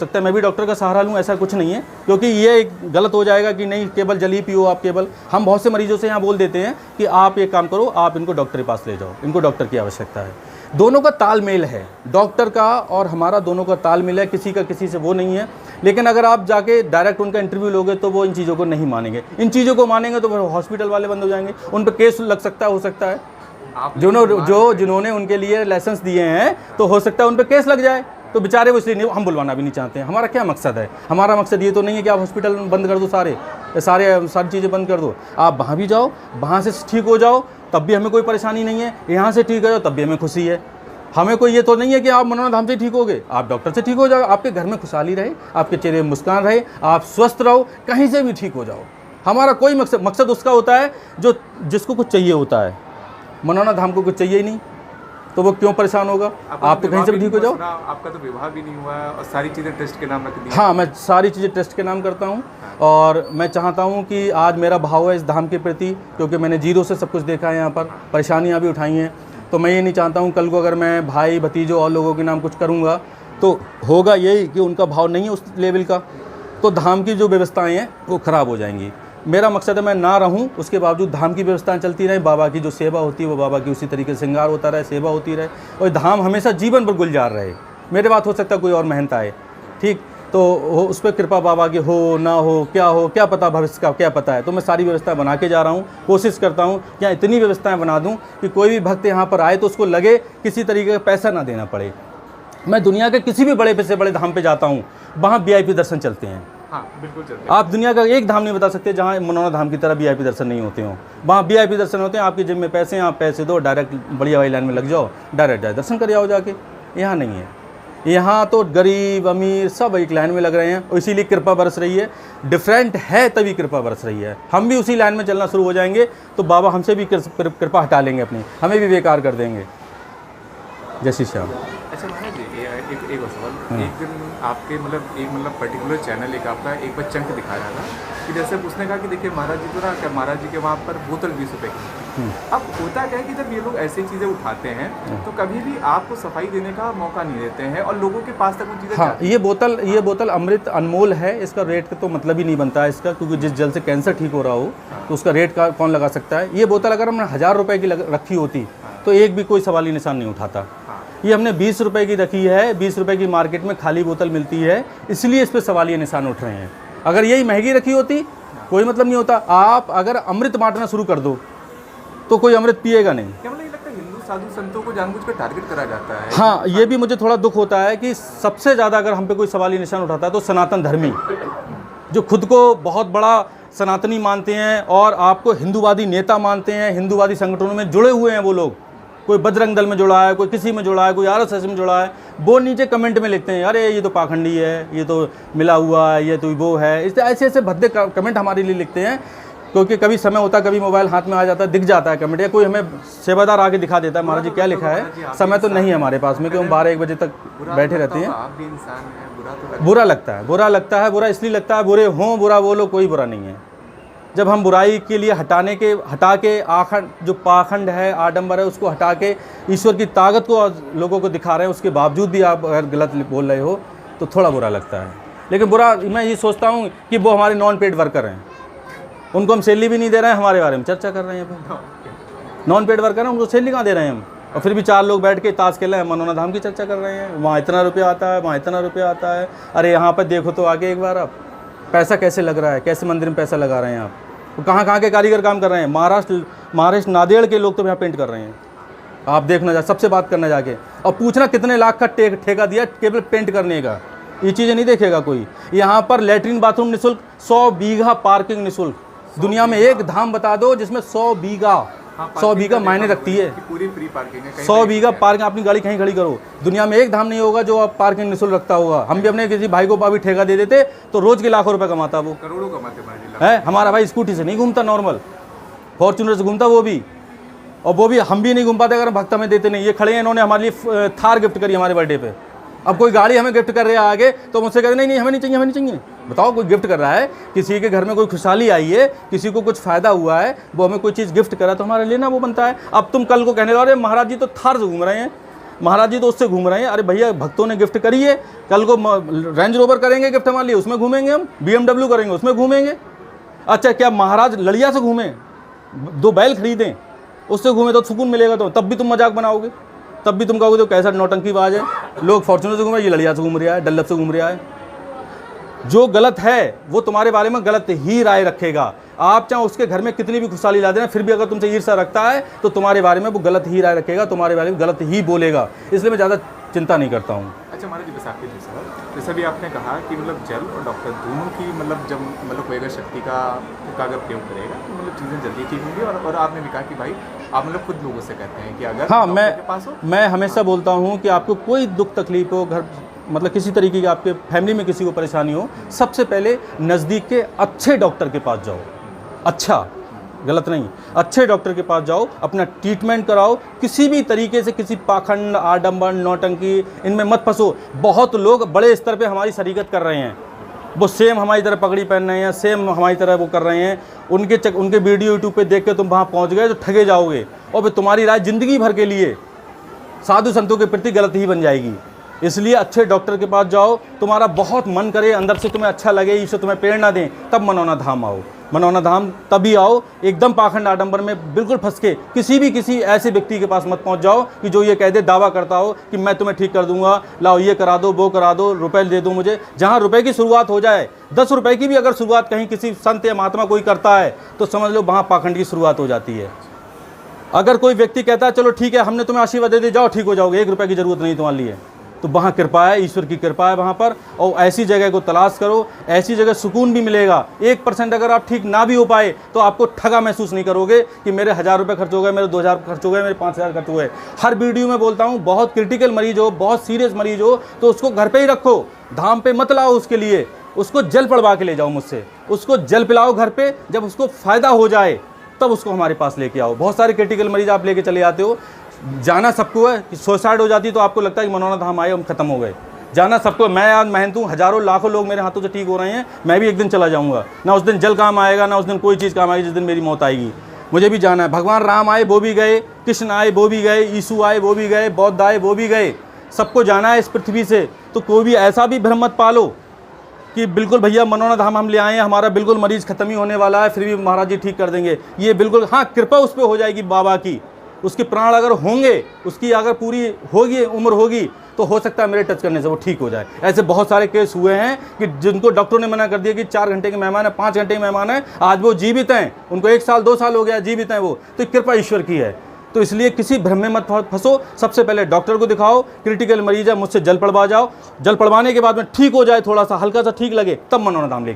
सकता है मैं भी डॉक्टर का सहारा लूँ, ऐसा कुछ नहीं है, क्योंकि ये एक गलत हो जाएगा कि नहीं केवल जल ही पियो आप केवल। हम बहुत से मरीजों से यहाँ बोल देते हैं कि आप एक काम करो, आप इनको डॉक्टर के पास ले जाओ, इनको डॉक्टर की आवश्यकता है। दोनों का तालमेल है, डॉक्टर का और हमारा दोनों का तालमेल है, किसी का किसी से वो नहीं है। लेकिन अगर आप जाके डायरेक्ट उनका इंटरव्यू लोगे तो वो इन चीज़ों को नहीं मानेंगे। इन चीज़ों को मानेंगे तो वो हॉस्पिटल वाले बंद हो जाएंगे, उन पर केस लग सकता है, हो सकता है जिन्होंने उनके लिए लाइसेंस दिए हैं तो हो सकता है उन पर केस लग जाए, तो बेचारे वो इसलिए हम बुलवाना भी नहीं चाहते हैं। हमारा क्या मकसद है? हमारा मकसद ये तो नहीं है कि आप हॉस्पिटल बंद कर दो, सारी चीज़ें बंद कर दो। आप वहाँ भी जाओ, वहाँ से ठीक हो जाओ तब भी हमें कोई परेशानी नहीं है, यहाँ से ठीक हो जाओ तब भी हमें खुशी है। हमें कोई ये तो नहीं है कि आप मनोनाथ धाम से ठीक हो गए, आप डॉक्टर से ठीक हो जाओ, आपके घर में खुशहाली रहे, आपके चेहरे में मुस्कान रहे, आप स्वस्थ रहो, कहीं से भी ठीक हो जाओ। हमारा कोई मकसद उसका होता है जिसको कुछ चाहिए होता है। मनोनाथ धाम को कुछ चाहिए ही नहीं तो वो क्यों परेशान होगा? आप तो कहीं से भी ठीक हो जाओ। आपका तो विवाह भी नहीं हुआ है और सारी चीज़ें ट्रस्ट के नाम रख दी। हाँ, मैं सारी चीज़ें ट्रस्ट के नाम करता हूँ और मैं चाहता हूँ कि आज मेरा भाव है इस धाम के प्रति, क्योंकि मैंने जीरो से सब कुछ देखा है, यहाँ पर परेशानियाँ भी उठाई हैं। तो मैं ये नहीं चाहता हूँ कल को अगर मैं भाई भतीजों और लोगों के नाम कुछ करूँगा तो होगा यही कि उनका भाव नहीं है उस लेवल का, तो धाम की जो व्यवस्थाएँ हैं वो ख़राब हो जाएंगी। मेरा मकसद है मैं ना रहूं, उसके बावजूद धाम की व्यवस्थाएं चलती रहे, बाबा की जो सेवा होती है वो बाबा की उसी तरीके से श्रृंगार होता रहे, सेवा होती रहे और धाम हमेशा जीवन पर गुलजार रहे। मेरे बात हो सकता है कोई और मेहनत आए, ठीक, तो उस पर कृपा बाबा की हो ना हो, क्या पता भविष्य का क्या पता है। तो मैं सारी व्यवस्था बना के जा रहा हूँ, कोशिश करता हूँ कि यहाँ इतनी व्यवस्थाएँ बना दूँ कि कोई भी भक्त यहाँ पर आए तो उसको लगे किसी तरीके का पैसा ना देना पड़े। मैं दुनिया के किसी भी बड़े से बड़े धाम पर जाता हूँ, वहाँ VIP दर्शन चलते हैं। हाँ, बिल्कुल चलते हैं। आप दुनिया का एक धाम नहीं बता सकते जहाँ मनोनाथ धाम की तरह VIP दर्शन नहीं होते हों। वहाँ VIP दर्शन होते हैं, आपकी जेब में पैसे हैं, आप पैसे दो, डायरेक्ट बढ़िया वाली लाइन में लग जाओ, डायरेक्ट दर्शन कर आओ जाके। यहाँ नहीं है, यहाँ तो गरीब अमीर सब एक लाइन में लग रहे हैं और इसीलिए कृपा बरस रही है। डिफरेंट है तभी कृपा बरस रही है। हम भी उसी लाइन में चलना शुरू हो जाएंगे तो बाबा हमसे भी कृपा हटा लेंगे अपनी, हमें भी बेकार कर देंगे। जय श्री श्याम। अच्छा महाराज जी, एक और सवाल, एक दिन आपके मतलब पर्टिकुलर चैनल एक आपका एक बार चंक दिखाया था कि जैसे उसने कहा कि देखिए महाराज जी तो ना क्या महाराज जी के वहाँ पर बोतल 20 रुपये की। अब होता क्या है कि जब ये लोग ऐसी चीज़ें उठाते हैं तो कभी भी आपको सफाई देने का मौका नहीं देते हैं और लोगों के पास तक वो चीज़ें। हाँ, ये बोतल अमृत अनमोल है, इसका रेट का तो मतलब ही नहीं बनता है इसका, क्योंकि जिस जल से कैंसर ठीक हो रहा हो तो उसका रेट का कौन लगा सकता है। ये बोतल अगर हमने 1000 रुपये की रखी होती तो एक भी कोई सवाली निशान नहीं उठाता। ये हमने 20 रुपये की रखी है, 20 रुपये की मार्केट में खाली बोतल मिलती है, इसलिए इस पर सवालिया निशान उठ रहे हैं। अगर यही महंगी रखी होती कोई मतलब नहीं होता। आप अगर अमृत बांटना शुरू कर दो तो कोई अमृत पिएगा नहीं। क्या मुझे लगता है हिंदू साधु संतों को जानबूझकर टारगेट करा जाता है? हाँ, ये भी मुझे थोड़ा दुख होता है कि सबसे ज़्यादा अगर हम पे कोई सवालिया निशान उठाता है तो सनातन धर्मी, जो खुद को बहुत बड़ा सनातनी मानते हैं और आपको हिंदूवादी नेता मानते हैं, हिंदूवादी संगठनों में जुड़े हुए हैं वो लोग, कोई बजरंग दल में जुड़ा है, कोई किसी में जुड़ा है, कोई RSS में जुड़ा है, वो नीचे कमेंट में लिखते हैं अरे ये तो पाखंडी है, ये तो मिला हुआ है, ये तो वो है। इस ऐसे भद्दे कमेंट हमारे लिए लिखते हैं, क्योंकि कभी समय होता है, कभी मोबाइल हाथ में आ जाता है, दिख जाता है कमेंट, या कोई हमें सेवादार आगे दिखा देता है महाराज जी क्या लिखा है। समय तो नहीं है हमारे पास में कि हम 12-1 बजे तक बैठे रहते हैं। बुरा लगता है, बुरा इसलिए लगता है, बुरे हों बुरा बोलो, कोई बुरा नहीं है। जब हम बुराई के लिए हटा के जो पाखंड है, आडंबर है, उसको हटा के ईश्वर की ताकत को लोगों को दिखा रहे हैं, उसके बावजूद भी आप अगर गलत बोल रहे हो तो थोड़ा बुरा लगता है। लेकिन बुरा मैं ये सोचता हूँ कि वो हमारे नॉन पेड वर्कर हैं, उनको हम सैलरी भी नहीं दे रहे हैं, हमारे बारे में चर्चा कर रहे हैं। नॉन पेड वर्कर हैं, उनको सैलरी कहाँ दे रहे हैं हम, और फिर भी 4 लोग बैठ के ताश खेल रहे हैं, मनोनाथ धाम की चर्चा कर रहे हैं। वहाँ इतना रुपया आता है, वहाँ इतना रुपया आता है। अरे यहाँ पर देखो तो आगे एक बार आप पैसा कैसे लग रहा है, कैसे मंदिर में पैसा लगा रहे हैं आप, तो कहाँ के कारीगर काम कर रहे हैं। महाराष्ट्र नांदेड़ के लोग तो यहाँ पेंट कर रहे हैं। आप देखना जा, सबसे बात करना जाके और पूछना कितने लाख का ठेका दिया केवल पेंट करने का, ये चीज़ें नहीं देखेगा कोई। यहाँ पर लैट्रिन बाथरूम निःशुल्क, 100 बीघा पार्किंग निःशुल्क। दुनिया में एक धाम बता दो जिसमें 100 बीघा मायने रखती है। पूरी फ्री पार्किंग है, 100 बीघा पार्किंग, अपनी गाड़ी कहीं खड़ी करो। दुनिया में एक धाम नहीं होगा जो आप पार्किंग निःशुल्क रखता होगा। हम भी अपने किसी भाई को भी ठेका दे देते तो रोज के लाखों रुपए कमाता, वो करोड़ों कमाते है। हमारा भाई स्कूटी से नहीं घूमता, नॉर्मल फॉर्च्यूनर से घूमता वो भी, और वो भी हम भी नहीं घूम पाते अगर भक्त हमें देते नहीं। ये खड़े हैं, इन्होंने हमारे लिए थार गिफ्ट करी हमारे बर्थडे पे। अब कोई गाड़ी हमें गिफ्ट कर रहे हैं आगे तो मुझसे कहते नहीं हमें नहीं चाहिए। बताओ, कोई गिफ्ट कर रहा है, किसी के घर में कोई खुशहाली आई है, किसी को कुछ फ़ायदा हुआ है, वो हमें कोई चीज़ गिफ्ट करा तो हमारा लेना वो बनता है। अब तुम कल को कहने लगे महाराज जी तो थार से घूम रहे हैं, महाराज जी तो उससे घूम रहे हैं। अरे भैया भक्तों ने गिफ्ट करी है, कल को रेंज रोवर करेंगे गिफ्ट हमारे लिए, उसमें घूमेंगे हम, BMW करेंगे उसमें घूमेंगे। अच्छा क्या महाराज लड़िया से घूमें, 2 बैल खरीदें उससे घूमें तो सुकून मिलेगा, तो तब भी तुम मजाक बनाओगे, तब भी तुम कहोगे तो कैसा नौटंकीबाज है। लोग फॉर्च्यूनर से घूम रहे, ये लड़िया से घूम रहा है, डल्लप से घूम रहा है। जो गलत है वो तुम्हारे बारे में गलत ही राय रखेगा। आप चाहे उसके घर में कितनी भी खुशहाली ला देना, फिर भी अगर तुमसे ईर्ष्या रखता है तो तुम्हारे बारे में वो गलत ही राय रखेगा, तुम्हारे बारे में गलत ही बोलेगा। इसलिए मैं ज़्यादा चिंता नहीं करता हूँ। अच्छा महाराज जी, बस आखिरी सवाल, जैसे भी आपने कहा कि मतलब जल और डॉक्टर दोनों की मतलब जब मतलब कोई अगर शक्ति का अगर प्रयोग करेगा तो मतलब चीज़ें जल्दी ठीक होंगी। और आपने भी कहा कि भाई आप मतलब खुद लोगों से कहते हैं कि अगर हाँ, डॉक्टर के पास हो, मैं हमेशा बोलता हूँ कि आपको कोई दुख तकलीफ हो, घर मतलब किसी तरीके की आपके फैमिली में किसी को परेशानी हो, सबसे पहले नज़दीक के अच्छे डॉक्टर के पास जाओ। अच्छा, गलत नहीं, अच्छे डॉक्टर के पास जाओ, अपना ट्रीटमेंट कराओ। किसी भी तरीके से किसी पाखंड, आडंबर, नौटंकी इनमें मत फंसो। बहुत लोग बड़े स्तर पे हमारी शरीकत कर रहे हैं, वो सेम हमारी तरह पगड़ी पहन रहे हैं, सेम हमारी तरह वो कर रहे हैं। उनके वीडियो यूट्यूब पे देख के तुम वहाँ पहुँच गए तो ठगे जाओगे, और फिर तुम्हारी राय ज़िंदगी भर के लिए साधु संतों के प्रति गलत ही बन जाएगी। इसलिए अच्छे डॉक्टर के पास जाओ, तुम्हारा बहुत मन करे, अंदर से तुम्हें अच्छा लगे, ईश्वर तुम्हें प्रेरणा दें, तब मनौना धाम आओ। मनौना धाम तभी आओ, एकदम पाखंड आडंबर में बिल्कुल फंस के किसी ऐसे व्यक्ति के पास मत पहुंच जाओ कि जो ये कह दे, दावा करता हो कि मैं तुम्हें ठीक कर दूंगा, लाओ ये करा दो, वो करा दो, रुपए दे दो मुझे। जहाँ रुपए की शुरुआत हो जाए, 10 रुपए की भी अगर शुरुआत कहीं किसी संत या महात्मा कोई करता है तो समझ लो वहाँ पाखंड की शुरुआत हो जाती है। अगर कोई व्यक्ति कहता है चलो ठीक है हमने तुम्हें आशीर्वाद दे दी, जाओ ठीक हो जाओगे, 1 रुपये की जरूरत नहीं तुम्हारे लिए, तो वहाँ कृपा है, ईश्वर की कृपा है वहाँ पर। और ऐसी जगह को तलाश करो, ऐसी जगह सुकून भी मिलेगा। 1% अगर आप ठीक ना भी हो पाए तो आपको ठगा महसूस नहीं करोगे कि मेरे 1000 रुपये खर्च हो गए, मेरे 2000 खर्च हो गए, मेरे 5000 खर्च हुए। हर वीडियो में बोलता हूँ, बहुत क्रिटिकल मरीज हो, बहुत सीरियस मरीज हो तो उसको घर पर ही रखो, धाम पे मत लाओ। उसके लिए उसको जल पड़वा के ले जाओ मुझसे, उसको जल पिलाओ घर पर, जब उसको फ़ायदा हो जाए तब उसको हमारे पास लेके आओ। बहुत सारे क्रिटिकल मरीज आप लेके चले आते हो, जाना सबको है कि सुसाइड हो जाती तो आपको लगता है कि मनौना धाम आए हम खत्म हो गए। जाना सबको, मैं आज मेहनत हूँ, हज़ारों लाखों लोग मेरे हाथों से ठीक हो रहे हैं, मैं भी एक दिन चला जाऊँगा। ना उस दिन जल काम आएगा, ना उस दिन कोई चीज़ काम आएगी, जिस दिन मेरी मौत आएगी। मुझे भी जाना है। भगवान राम आए वो भी गए, कृष्ण आए वो भी गए, यीशु आए वो भी गए, बौद्ध आए वो भी गए, सबको जाना है इस पृथ्वी से। तो कोई भी ऐसा भी भ्रम मत पालो कि बिल्कुल भैया मनौना धाम हम ले आए हैं, हमारा बिल्कुल मरीज़ खत्म ही होने वाला है, फिर भी महाराज जी ठीक कर देंगे। ये बिल्कुल, हाँ कृपा उस पर हो जाएगी बाबा की, उसके प्राण अगर होंगे, उसकी अगर पूरी होगी उम्र होगी तो हो सकता है मेरे टच करने से वो ठीक हो जाए। ऐसे बहुत सारे केस हुए हैं कि जिनको डॉक्टरों ने मना कर दिया कि 4 घंटे के मेहमान है, 5 घंटे के मेहमान है, आज वो जीवित हैं, उनको 1 साल 2 साल हो गया जीवित हैं वो, तो कृपा ईश्वर की है। तो इसलिए किसी भ्रम में मत फंसो, सबसे पहले डॉक्टर को दिखाओ। क्रिटिकल मरीज है, मुझसे जल पड़वा जाओ, जल पड़वाने के बाद में ठीक हो जाए, थोड़ा सा हल्का सा ठीक लगे, तब मनौना धाम ले